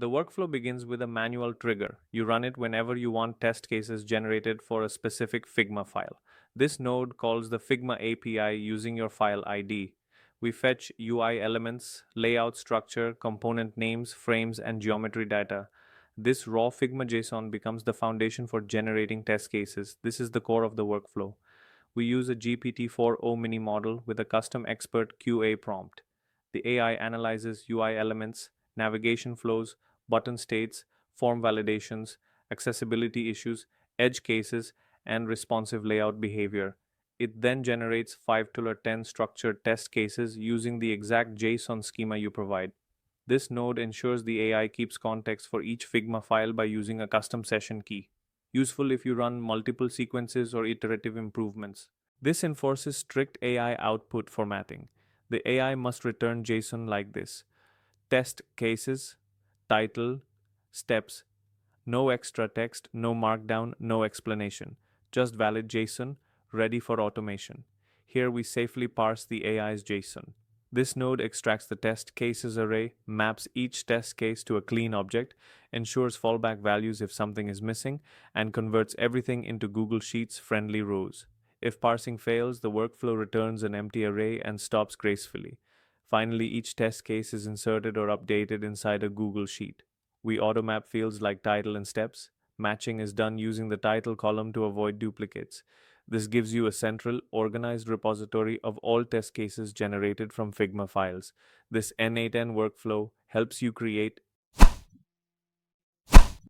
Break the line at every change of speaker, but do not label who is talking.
The workflow begins with a manual trigger. You run it whenever you want test cases generated for a specific Figma file. This node calls the Figma API using your file ID. We fetch UI elements, layout structure, component names, frames, and geometry data. This raw Figma JSON becomes the foundation for generating test cases. This is the core of the workflow. We use a GPT-4o mini model with a custom expert QA prompt. The AI analyzes UI elements, navigation flows, button states, form validations, accessibility issues, edge cases, and responsive layout behavior. It then generates 5 to 10 structured test cases using the exact JSON schema you provide. This node ensures the AI keeps context for each Figma file by using a custom session key, useful if you run multiple sequences or iterative improvements. This enforces strict AI output formatting. The AI must return JSON like this: test cases, title, steps, no extra text, no markdown, no explanation, just valid JSON, ready for automation. Here we safely parse the AI's JSON. This node extracts the test cases array, maps each test case to a clean object, ensures fallback values if something is missing, and converts everything into Google Sheets friendly rows. If parsing fails, the workflow returns an empty array and stops gracefully. Finally, each test case is inserted or updated inside a Google Sheet. We automap fields like title and steps. Matching is done using the title column to avoid duplicates. This gives you a central, organized repository of all test cases generated from Figma files. This n8n workflow helps you create